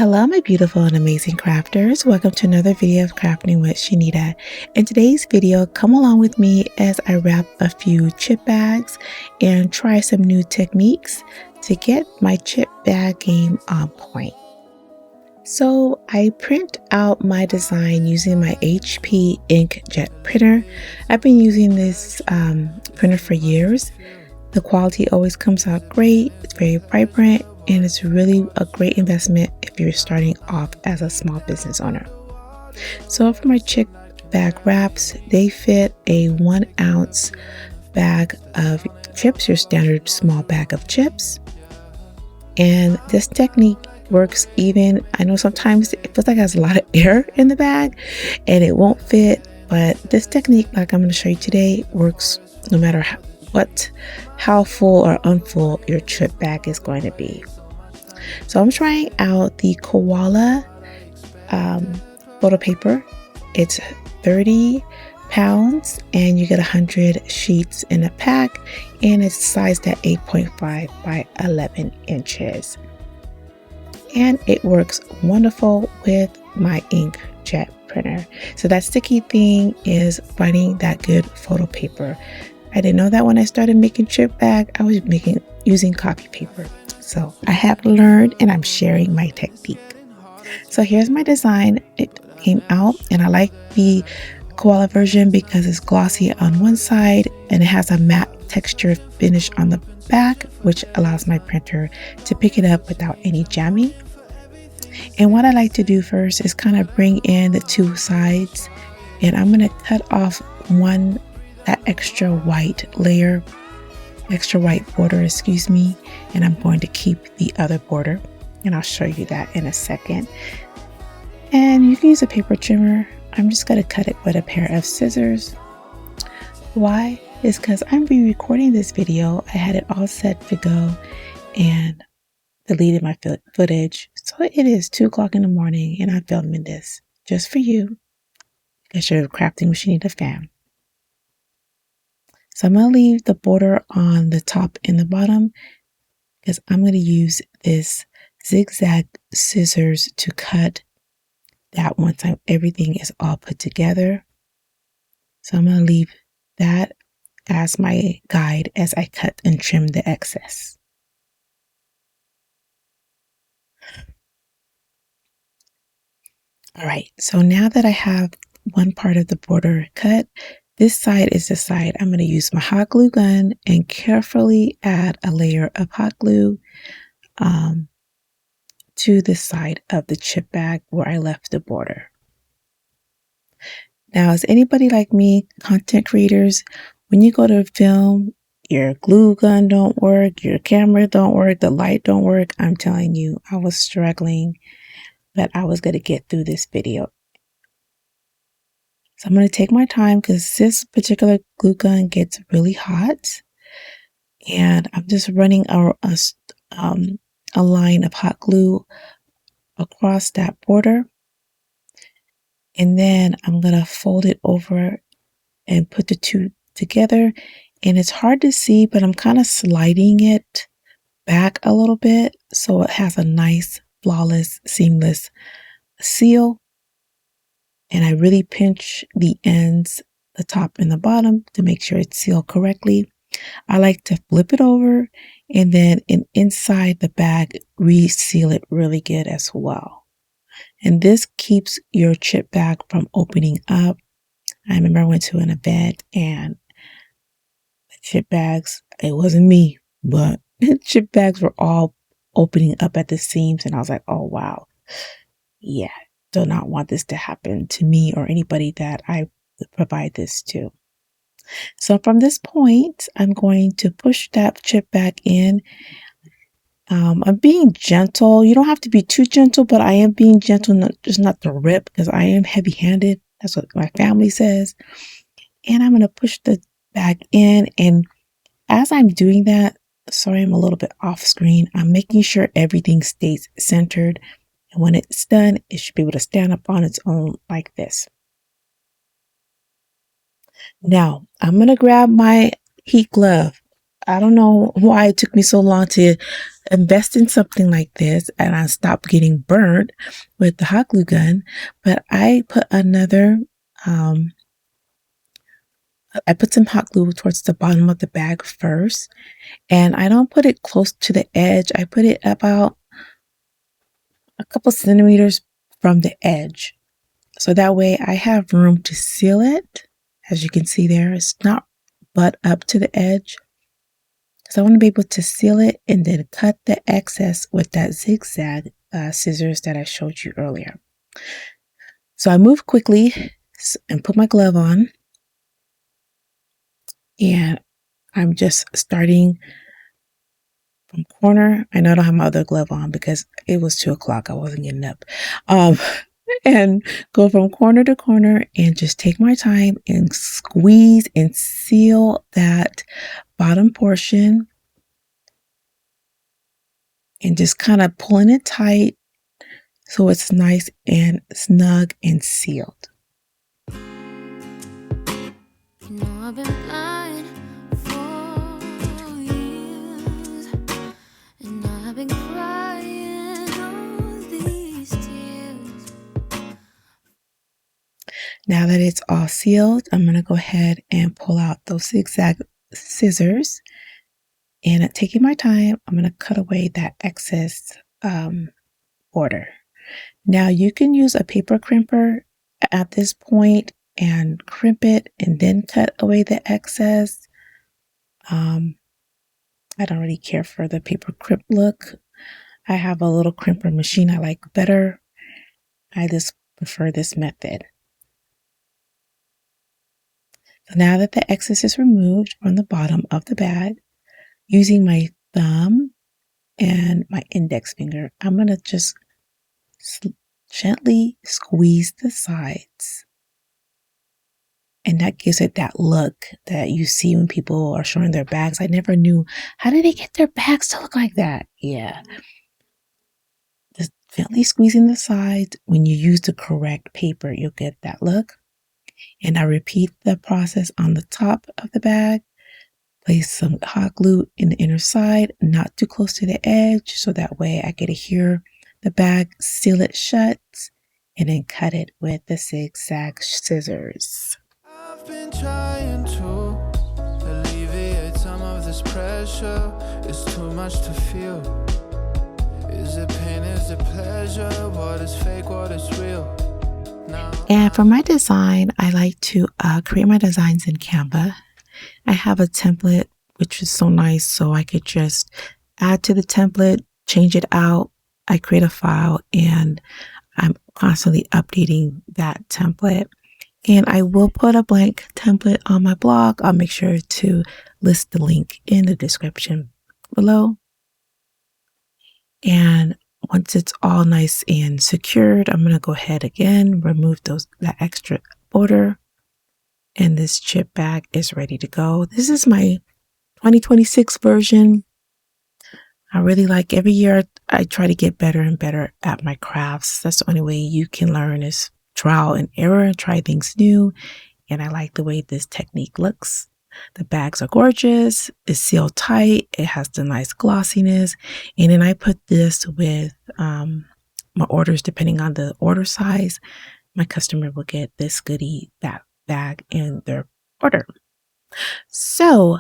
Hello, my beautiful and amazing crafters. Welcome to another video of Crafting with Shaneda. In today's video, come along with me as I wrap a few chip bags and try some new techniques to get my chip bag game on point. So I print out my design using my HP inkjet printer. I've been using this printer for years. The quality always comes out great. It's very vibrant and it's really a great investment if you're starting off as a small business owner. So for my chip bag wraps, they fit a 1 ounce bag of chips, your standard small bag of chips. And this technique works even, I know sometimes it feels like it has a lot of air in the bag and it won't fit, but this technique, like I'm going to show you today, works no matter how full or unfull your chip bag is going to be. So I'm trying out the koala photo paper. It's 30 pounds and you get 100 sheets in a pack, and it's sized at 8.5 by 11 inches. And it works wonderful with my inkjet printer. So that sticky thing is finding that good photo paper. I didn't know that when I started making chip bag, I was using copy paper. So I have learned and I'm sharing my technique. So here's my design. It came out and I like the koala version because it's glossy on one side and it has a matte texture finish on the back, which allows my printer to pick it up without any jamming. And what I like to do first is kind of bring in the two sides, and I'm going to cut off that extra white border, and I'm going to keep the other border, and I'll show you that in a second. And you can use a paper trimmer. I'm just going to cut it with a pair of scissors. Why? Is because I'm re-recording this video. I had it all set to go and deleted my footage. So it is 2 o'clock in the morning and I'm filming this just for you because you're crafting with Shaneda fam. So I'm going to leave the border on the top and the bottom because I'm going to use this Zig Zag scissors to cut that once everything is all put together. So I'm going to leave that as my guide as I cut and trim the excess. All right, so now that I have one part of the border cut, this side is the side I'm going to use my hot glue gun and carefully add a layer of hot glue to the side of the chip bag where I left the border. Now, is anybody like me, content creators, when you go to film, your glue gun don't work, your camera don't work, the light don't work? I'm telling you, I was struggling, but I was going to get through this video. So I'm going to take my time because this particular glue gun gets really hot, and I'm just running a line of hot glue across that border, and then I'm going to fold it over and put the two together. And it's hard to see, but I'm kind of sliding it back a little bit so it has a nice, flawless, seamless seal. And I really pinch the ends, the top and the bottom, to make sure it's sealed correctly. I like to flip it over and then inside the bag, reseal it really good as well. And this keeps your chip bag from opening up. I remember I went to an event and the chip bags, it wasn't me, but chip bags were all opening up at the seams. And I was like, oh, wow. Yeah. Do not want this to happen to me or anybody that I provide this to. So from this point, I'm going to push that chip back in. I'm being gentle. You don't have to be too gentle, but I am being gentle, just not to rip, because I am heavy-handed. That's what my family says. And I'm going to push the bag in. And as I'm doing that, sorry, I'm a little bit off screen. I'm making sure everything stays centered. And when it's done, it should be able to stand up on its own like this. Now, I'm going to grab my heat glove. I don't know why it took me so long to invest in something like this, and I stopped getting burnt with the hot glue gun. But I put I put some hot glue towards the bottom of the bag first, and I don't put it close to the edge. I put it about a couple centimeters from the edge. So that way I have room to seal it. As you can see there, it's not butt up to the edge. So I want to be able to seal it and then cut the excess with that zigzag scissors that I showed you earlier. So I move quickly and put my glove on. And I'm just starting from corner. I know I don't have my other glove on because it was 2 o'clock. I wasn't getting up. And go from corner to corner and just take my time and squeeze and seal that bottom portion and just kind of pulling it tight so it's nice and snug and sealed. You know I've been blind for years, and I've been crying all these tears. Now that it's all sealed, I'm going to go ahead and pull out those zigzag scissors. And taking my time, I'm going to cut away that excess border. Now you can use a paper crimper at this point and crimp it and then cut away the excess. I don't really care for the paper crimp look. I have a little crimper machine I like better. I just prefer this method. So now that the excess is removed from the bottom of the bag, using my thumb and my index finger, I'm going to just gently squeeze the sides. And that gives it that look that you see when people are showing their bags. I never knew, how did they get their bags to look like that? Yeah. Just gently squeezing the sides. When you use the correct paper, you'll get that look. And I repeat the process on the top of the bag. Place some hot glue in the inner side, not too close to the edge, so that way I get to hear the bag, seal it shut, and then cut it with the zigzag scissors. I've been trying to alleviate some of this pressure. It's too much to feel. Is it pain, is it pleasure? What is fake, what is real? And for my design, I like to create my designs in Canva. I have a template, which is so nice, so I could just add to the template, change it out. I create a file and I'm constantly updating that template. And I will put a blank template on my blog. I'll make sure to list the link in the description below. And once it's all nice and secured, I'm going to go ahead again, remove that extra border. And this chip bag is ready to go. This is my 2026 version. I really like, every year I try to get better and better at my crafts. That's the only way you can learn, is trial and error and try things new. And I like the way this technique looks. The bags are gorgeous. It's sealed tight. It has the nice glossiness. And then I put this with my orders, depending on the order size. My customer will get this goodie, that bag in their order. So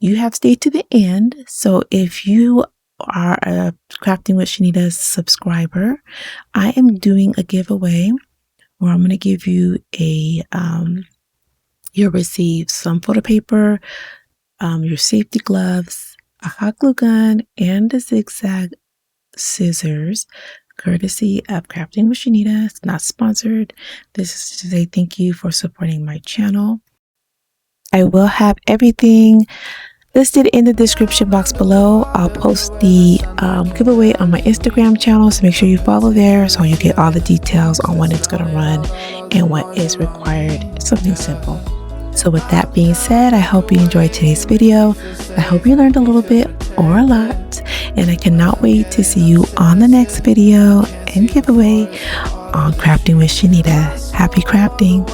you have stayed to the end. So if you are a Crafting with Shaneda subscriber, I am doing a giveaway where I'm going to give you you'll receive some photo paper, your safety gloves, a hot glue gun, and the zigzag scissors, courtesy of Crafting with Shaneda. It's not sponsored. This is to say thank you for supporting my channel. I will have everything listed in the description box below. I'll post the giveaway on my Instagram channel, so make sure you follow there so you get all the details on when it's going to run and what is required. It's something simple. So with that being said, I hope you enjoyed today's video. I hope you learned a little bit or a lot, and I cannot wait to see you on the next video and giveaway on Crafting with Shaneda. Happy crafting!